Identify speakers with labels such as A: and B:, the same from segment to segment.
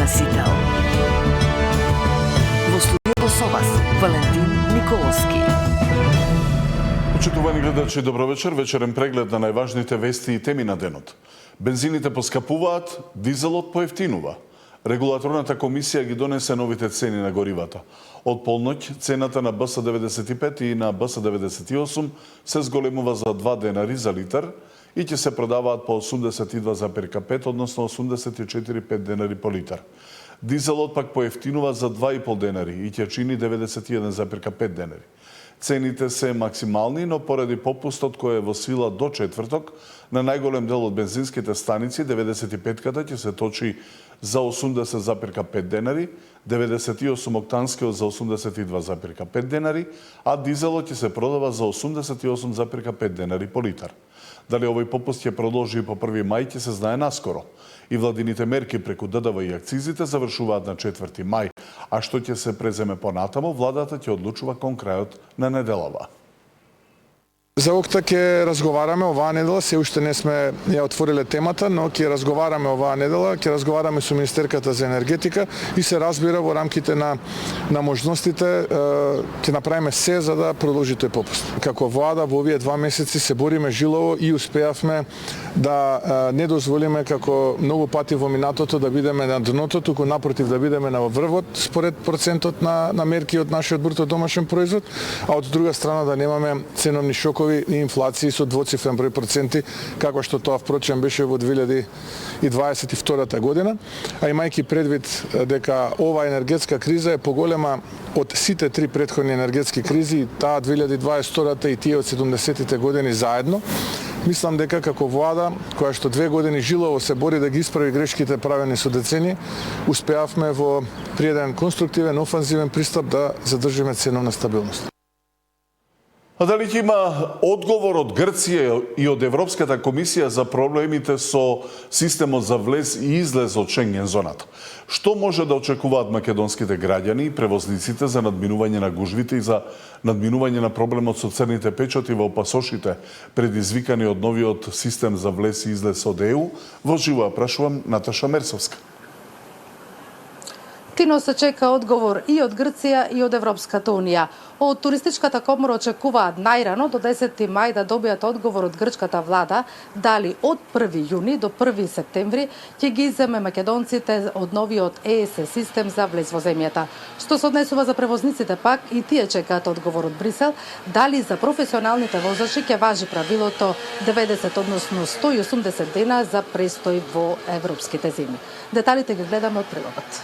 A: Спасител. Во студиото со вас, Валентин Николовски.
B: Почитувани гледачи, добро вечер. Вечерен преглед на најважните вести и теми на денот. Бензините поскапуваат, дизелот поевтинува. Регулаторната комисија ги донесе новите цени на горивата. Од полноќ цената на БС-95 и на БС-98 се зголемува за 2 денари за литар и ќе се продаваат по 82,5, односно 84,5 денари по литар. Дизелот пак поевтинува за 2,5 денари и ќе чини 91,5 денари. Цените се максимални, но поради попустот кој е во сила до четврток, на најголем дел од бензинските станици 95-ката ќе се точи за 80,5 денари, 98-октанскиот за 82,5 денари, а дизелот ќе се продава за 88,5 денари по литар. Дали овој попуст ќе продолжи по 1 мај ќе се знае наскоро. И владините мерки преку ДДВ и акцизите завршуваат на 4 мај, а што ќе се преземе понатамо, владата ќе одлучува кон крајот на неделава.
C: За окта ќе разговараме оваа недела, се уште не сме ја отвориле темата, но ќе разговараме оваа недела, ќе разговараме со Министерката за енергетика и се разбира во рамките на можностите ќе направиме се за да продолжи тој попуст. Како влада во овие 2 месеци се бориме жилово и успеавме да не дозволиме како многу пати во минатото да бидеме на дното, туку напротив да бидеме на врвот според процентот на мерки од нашиот бруто домашен производ, а од друга страна да немаме ценовни шокови и инфлација со двоцифрен број проценти, како што тоа впрочем беше во 2022 година, а имајќи предвид дека ова енергетска криза е поголема од сите 3 претходни енергетски кризи, таа 2022 и тие од 70-тите години заедно, мислам дека како влада, која што 2 години жилово се бори да ги исправи грешките правени со децени, успеавме при еден конструктивен, офанзивен пристап да задржиме ценовна стабилност.
B: А дали ќе има одговор од Грција и од Европската комисија за проблемите со системот за влез и излез од Шенген зоната? Што може да очекуваат македонските граѓани и превозниците за надминување на гужвите и за надминување на проблемот со црните печати во пасошите, предизвикани од новиот систем за влез и излез од ЕУ? Во живо ја прашувам Наташа Мерсовска.
D: Тино се чека одговор и од Грција и од Европската унија. Од Туристичката комора очекуваат најрано до 10 мај да добијат одговор од грчката влада дали од 1 јуни до 1 септември ќе ги иземе македонците од новиот ЕС систем за влез во земјата. Што се однесува за превозниците пак, и тие чекаат одговор од Брисел дали за професионалните возачи ќе важи правилото 90, односно 180 дена за престој во европските земји. Деталите ги гледаме од прилогот.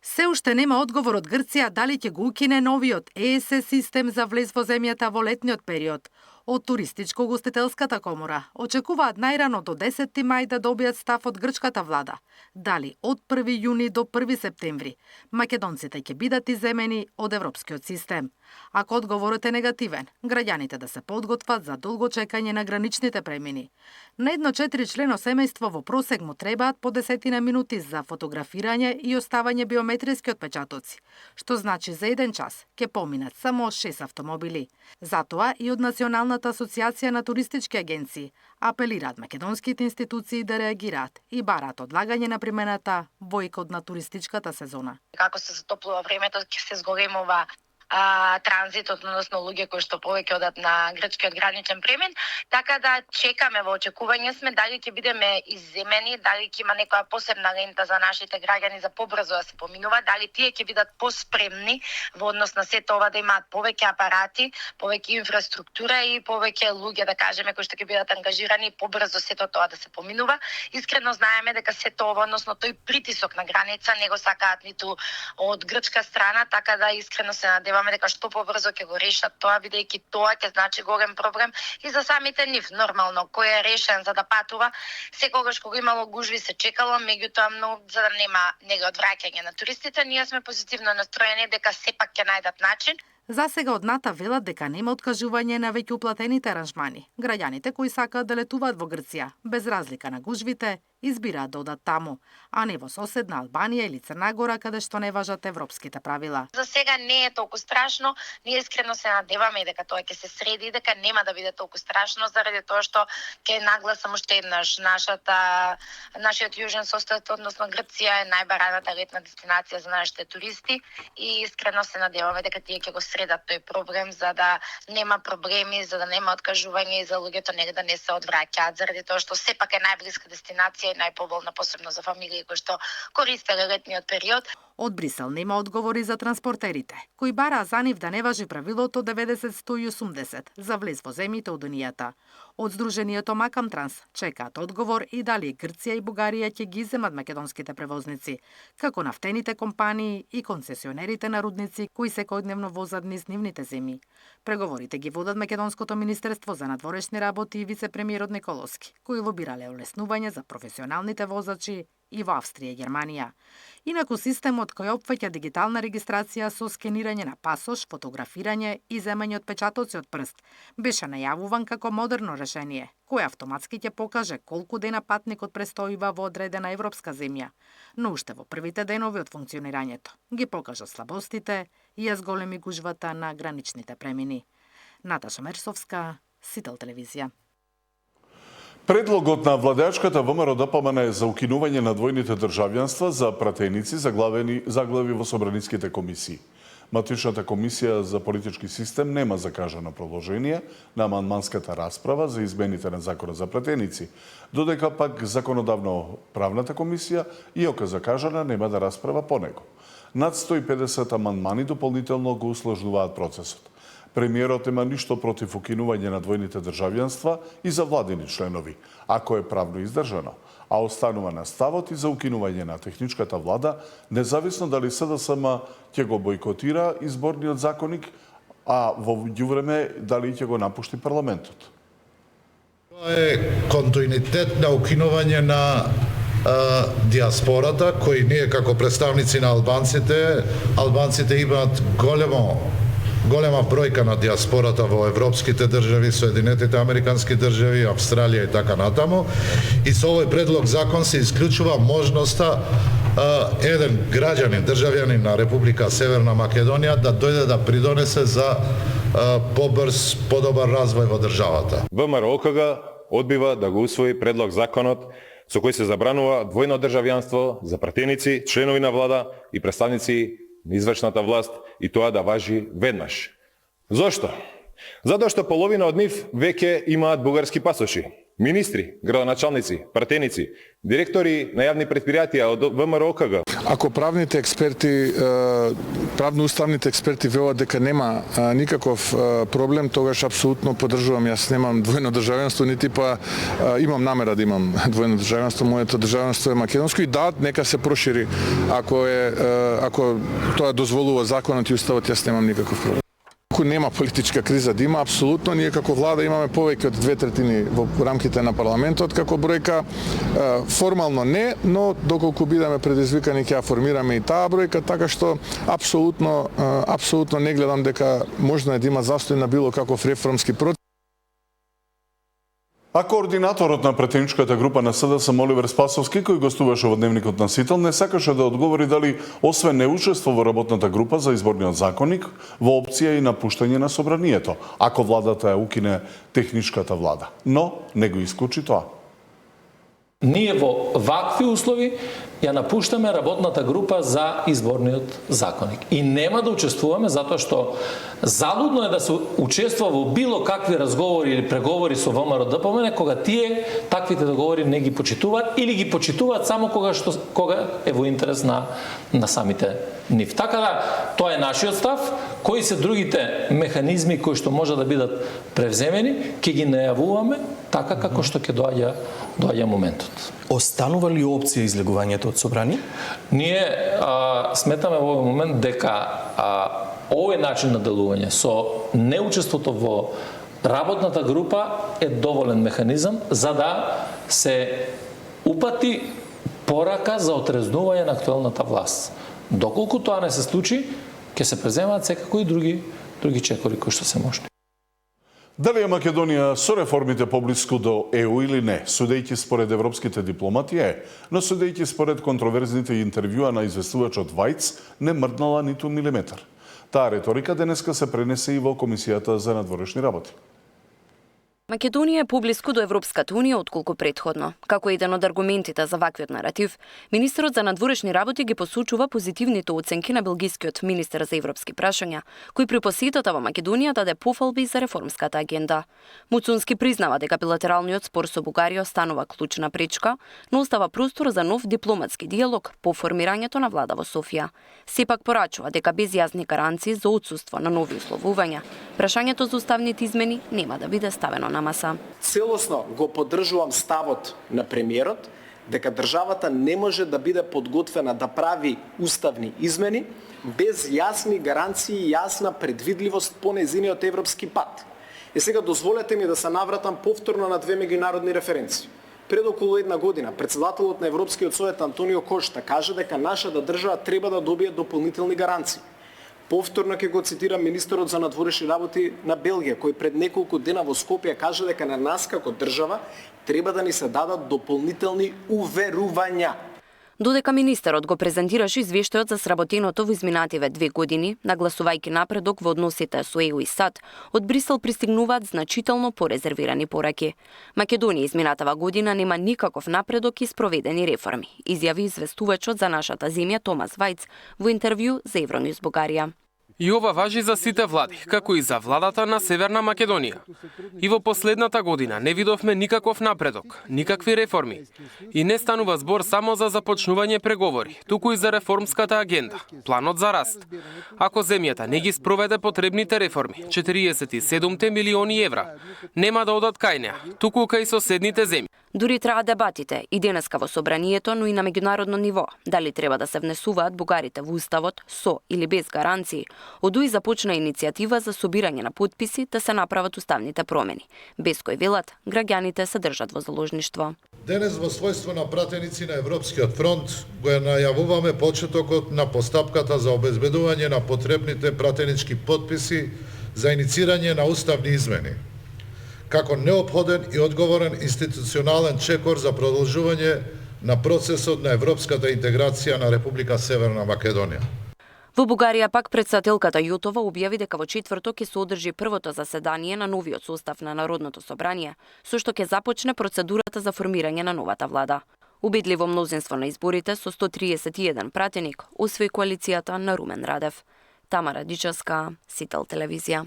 D: Се уште нема одговор од Грција дали ќе го укине новиот ЕС систем за влез во земјата во летниот период. Од Туристичко-гостителската комора очекуваат најрано до 10 мај да добијат став од грчката влада. Дали од 1 јуни до 1 септември македонците ќе бидат иземени од европскиот систем. Ако одговорот е негативен, граѓаните да се подготват за долго чекање на граничните премини. На едно 4-члено семејство во просек му требаат по 10 минути за фотографирање и оставање биометриски отпечатоци, што значи за 1 час ќе поминат само 6 автомобили. Затоа и од Националната асоциација на туристички агенции апелираат македонските институции да реагираат и бараат одлагање на примената во икот на туристичката сезона.
E: Како се затоплува времето, ќе се зголемува транзитот, односно луѓе кои што повеќе одат на грчкиот граничен премин, така да чекаме, во очекување сме дали ќе бидеме изземени, дали ќе има некоја посебна лента за нашите граѓани за побрзо да се поминува, дали тие ќе бидат поспремни во однос на сето ова да имаат повеќе апарати, повеќе инфраструктура и повеќе луѓе, да кажеме, кои што ќе бидат ангажирани побрзо сето тоа да се поминува. Искрено знаеме дека сето ова, односно тој притисок на граница не го сакаат ниту од грчка страна, така да искрено се надеваме дека што побрзо ќе го решат тоа, бидејќи тоа ќе значи голем проблем и за самите нив. Нормално, кој е решен за да патува, секогаш кога имало гужви се чекало, меѓутоа многу за да нема одвраќање на туристите, ние сме позитивно настроени дека сепак ќе најдат начин.
D: За сега од НАТА велат дека нема откажување на веќе уплатените аранжмани. Граѓаните кои сакаат да летуваат во Грција, без разлика на гужвите, избираат да одат таму, а не во соседна Албанија или Црна Гора, каде што не важат европските правила.
E: За сега не е толку страшно, ние искрено се надеваме и дека тоа ќе се среди и дека нема да биде толку страшно заради тоа што ќе нагласам уште еднаш нашиот јужен состав, односно Грција е најбараната летна дестинација за нашите туристи и искрено се надеваме дека тие ќе го средат тој проблем за да нема проблеми, за да нема откажување и за луѓето да не се одвраќаат заради тоа што сепак е најблиска дестинација и најповолна посебно за фамилии кои што користеле летниот период.
D: Од Брисел нема одговори за транспортерите, кои бараа за нив да не важи правилото 90-180 за влез во земјите од Унијата. Од Сдруженијето Макам Транс чекаат одговор и дали Грција и Бугарија ќе ги земат македонските превозници, како нафтените компании и концесионерите на рудници кои секојдневно возат низ нивните земји. Преговорите ги водат Македонското министерство за надворешни работи и вице-премиерот Николовски, кои лобирале олеснување за професионалните возачи и во Австрија и Германија. Инаку системот кој опфаќа дигитална регистрација со скенирање на пасош, фотографирање и земање отпечатоци од прст беше најавуван како модерно решение, кое автоматски ќе покаже колку дена патникот престојува во одредена европска земја, но уште во првите денови од функционирањето ги покажа слабостите и ја зголеми гужвата на граничните премини. Наташа Мерсовска, Сител телевизија.
B: Предлогот на владеачката ВМРО-ДПМН е за укинување на двојните државјанства за пратеници заглави во собраниските комисии. Матичната комисија за политички систем нема закажано продолжение на амандманската расправа за измените на законот за пратеници, додека пак законодавно-правната комисија, иако закажана, нема да расправа по него. Над 150 амандмани дополнително го усложнуваат процесот. Премиерот нема ништо против укинување на двојните државјанства и за владини членови, ако е правно издржано, а останува на ставот и за укинување на техничката влада, независно дали СДСМ ќе го бойкотира изборниот законник, а во меѓувреме дали ќе го напушти парламентот.
F: Тоа е континуитет на укинување на диаспората, кои ние како представници на албанците имаат голема бројка на диаспората во европските држави, Соединетите Американски држави, Австралија и така натаму. И со овој предлог закон се исклучува можноста еден граѓанин, државјанин на Република Северна Македонија да дојде да придонесе за побрз, подобар развој во државата.
G: ВМРО-ОКГ одбива да го усвои предлог законот со кој се забранува двојно државјанство за пратеници, членови на влада и представници на извршната власт и тоа да важи веднаш. Зошто? Затоа што половина од нив веќе имаат бугарски пасоши. Министри, градоначалници, пратеници, директори на јавни предпријатија од ВМРО-ОКГ.
C: Ако правните експерти, правно-уставните експерти велат дека нема никаков проблем, тогаш апсолутно поддржувам. Јас немам двојно државјанство, нити па имам намера да имам двојно државјанство. Моето државјанство е македонско и да, нека се прошири. Ако тоа дозволува законот и уставот, јас немам никаков проблем. Ако нема политичка криза да има, апсолутно, ние како влада имаме повеќе од 2/3 во рамките на парламентот, како бројка формално не, но доколку бидеме предизвикани ќе ја формираме и таа бројка, така што апсолутно не гледам дека можно е да има застој на било каков реформски процес.
B: А координаторот на пратеничката група на СДСМ Оливер Спасовски, кој гостуваше во Дневникот на Сител, не сакаше да одговори дали освен неучество во работната група за изборниот законник, во опција и напуштање на собранието, ако владата ја укине техничката влада. Но не го исклучи тоа.
H: Ние во вакви услови ја напуштаме работната група за изборниот законник. И нема да учествуваме затоа што залудно е да се учествува во било какви разговори или преговори со ВМРО-ДПМН кога тие таквите договори не ги почитуваат или ги почитуваат само кога е во интерес на самите нив. Така да тоа е нашиот став, кои се другите механизми кои што може да бидат превземени, ќе ги најавуваме така како што ќе доаѓа моментот.
I: Останува ли опција излегувањето од собрание?
H: Ние сметаме во овој момент дека овој начин на делување со неучеството во работната група е доволен механизам за да се упати порака за отрезнување на актуелната власт. Доколку тоа не се случи, ќе се преземаат секако и други чекори кои што се можни.
B: Дали е Македонија со реформите поблиску до ЕУ или не, судејќи според европските дипломати е, но судејќи според контроверзните интервјуа на известувачот Вајц, не мрднала ниту милиметар. Таа реторика денеска се пренесе и во Комисијата за надворешни работи.
J: Македонија е поблиску до Европската Унија отколку претходно. Како еден од аргументите за ваквиот наратив, министерот за надворешни работи ги посочува позитивните оценки на белгискиот министер за европски прашања, кој при посетата во Македонија даде пофалби за реформската агенда. Муцунски признава дека билатералниот спор со Бугарија останува клучна пречка, но остава простор за нов дипломатски диалог по формирањето на влада во Софија. Сепак порачува дека без јасни гаранции за отсуство на нови условувања, прашањето за уставните измени нема да биде ставено на маса.
K: Целосно го поддржувам ставот на премиерот дека државата не може да биде подготвена да прави уставни измени без јасни гаранции и јасна предвидливост по нејзиниот европски пат. И сега дозволете ми да се навратам повторно на две меѓународни референции. Пред околу една година претседателот на Европскиот совет Антонио Кошта кажа дека нашата држава треба да добие дополнителни гаранции. Повторно ќе го цитирам министерот за надворешни работи на Белгија, кој пред неколку дена во Скопје кажа дека на нас како држава треба да ни се дадат дополнителни уверувања.
J: Додека министерот го презентираше извештајот за сработеното во изминативе 2 години, нагласувајќи напредок во односите со ЕУ и САД, од Брисел пристигнуваат значително порезервирани пораки. Македонија изминатава година нема никаков напредок и спроведени реформи, изјави известувачот за нашата земја Томас Вајц во интервју за Евронюс Бугарија.
L: И ова важи за сите влади, како и за владата на Северна Македонија. И во последната година не видовме никаков напредок, никакви реформи. И не станува збор само за започнување преговори, туку и за реформската агенда, планот за раст. Ако земјата не ги спроведе потребните реформи, 47 милиони евра, нема да одат кај неа, туку кај соседните земји.
J: Дури траат дебатите и денеска во собранието, но и на меѓународно ниво, дали треба да се внесуваат бугарите во уставот со или без гаранции. Одуи започна иницијатива за собирање на потписи да се направат уставните промени, без кој велат граѓаните се држат во заложништво.
F: Денес во својство на пратеници на Европскиот фронт го најавуваме почетокот на постапката за обезбедување на потребните пратенички потписи за иницирање на уставни измени, како неопходен и одговорен институционален чекор за продолжување на процесот на европската интеграција на Република Северна Македонија.
J: Во Бугарија пак претседателката Јотова објави дека во четврток ќе се одржи првото заседание на новиот состав на Народното собрание, со што ќе започне процедурата за формирање на новата влада. Убедливо мнозинство на изборите со 131 пратеник освои коалицијата на Румен Радев. Тамара Дичевска, Сител телевизија.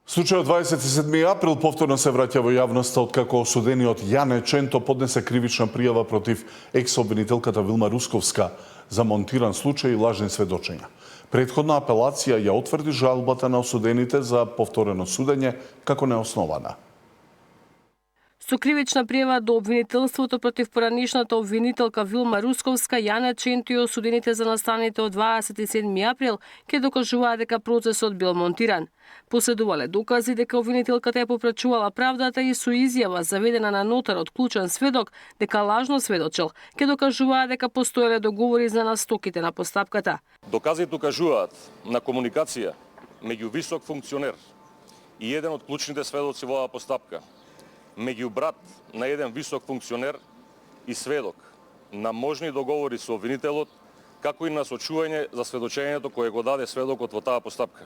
B: Случајот 27 април повторно се враќа во јавноста откако осудениот Јане Ченто поднесе кривична пријава против екс-обвинителката Вилма Русковска за монтиран случај и лажни сведочења. Претходна апелација ја утврди жалбата на осудените за повторено судење како неоснована.
M: Со кривична пријава до обвинителството против поранишната обвинителка Вилма Русковска, Јане Ченто и осудените за настаните од 27 април ќе докажуваат дека процесот бил монтиран. Последувале докази дека обвинителката ја попречувала правдата и со изјава заведена на нотар од клучен сведок дека лажно сведочел, ќе докажуваат дека постоеле договори за настоките на постапката.
N: Доказите укажуваат на комуникација меѓу висок функционер и еден од клучните сведоци во оваа постапка, меѓу брат на еден висок функционер и сведок, на можни договори со обвинителот, како и на сочување за сведочењето кое го даде сведокот во таа постапка.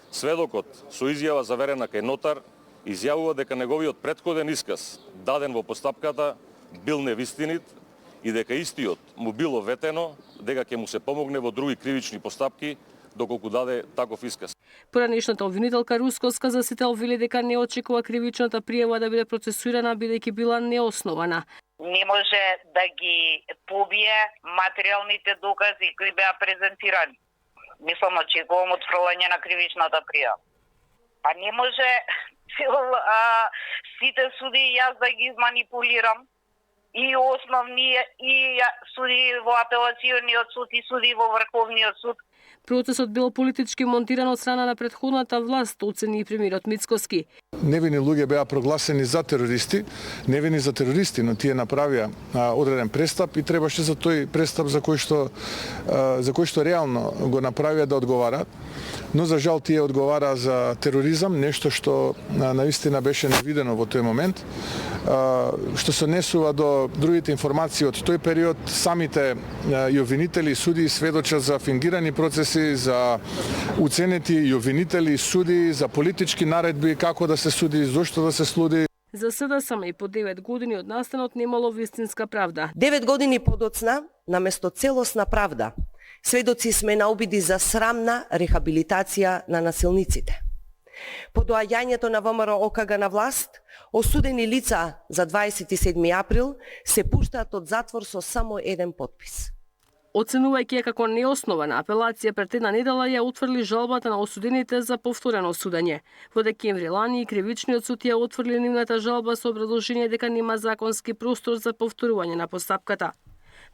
N: Сведокот, со изјава заверена кај нотар, изјавува дека неговиот претходен исказ, даден во постапката, бил невистинит и дека истиот му било ветено дека ќе му се помогне во други кривични постапки, доколку даде таков исказ.
M: Поранишната обвинителка Русковска за Сител вели дека не очекува кривичната пријава да биде процесуирана бидејќи била неоснована.
O: Не може да ги побие материјалните докази кои беа презентирани. Мислам, очекувам отфрлање на кривичната пријава. Па не може сите суди јас да ги манипулирам, и основни, и суди во апелациониот суд, и суди во Врховниот суд.
M: Процесот бил политички монтиран од страна на претходната власт, оцени и премиерот Мицкоски.
C: Невини луѓе беа прогласени за терористи, невини за терористи, но тие направија одреден престап и требаше за тој престап за кој што реално го направија да одговараат. Но за жал тие одговара за тероризам, нешто што наистина беше невидено во тој момент. Што се однесува до другите информации од тој период, самите и обвинители, суди сведочат за фингирани процеси, за уценети и обвинители, суди, за политички наредби, како да се суди, зошто да се суди.
M: За сега само и по 9 години од настанот немало вистинска правда.
P: 9 години подоцна, наместо целосна правда, сведоци сме на обиди за срамна рехабилитација на насилниците. По доаѓањето на ВМРО ОКГ на власт, осудени лица за 27 април се пуштаат од затвор со само еден потпис.
M: Оценувајќи ја како неоснована, апелација пред една недела ја утврли жалбата на осудените за повторено судење. Во декември лани кривичниот суд ја утврли нивната жалба со образложение дека нема законски простор за повторување на постапката.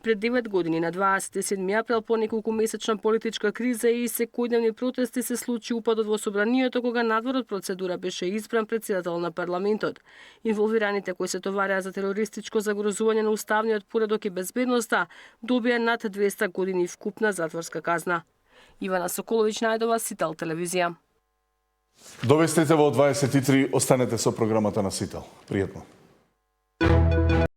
M: Пред 9 години, на 27 април, по неколку месечна политичка криза и секојдневни протести, се случи упадот во собранието кога надвор од процедура беше избран претседател на парламентот. Инволвираните кои се товараа за терористичко загрозување на уставниот поредок и безбедноста добија над 200 години вкупна затворска казна. Ивана Соколовиќ најдова, Сител телевизија.
B: До вестите во 23 останете со програмата на Сител. Пријатно.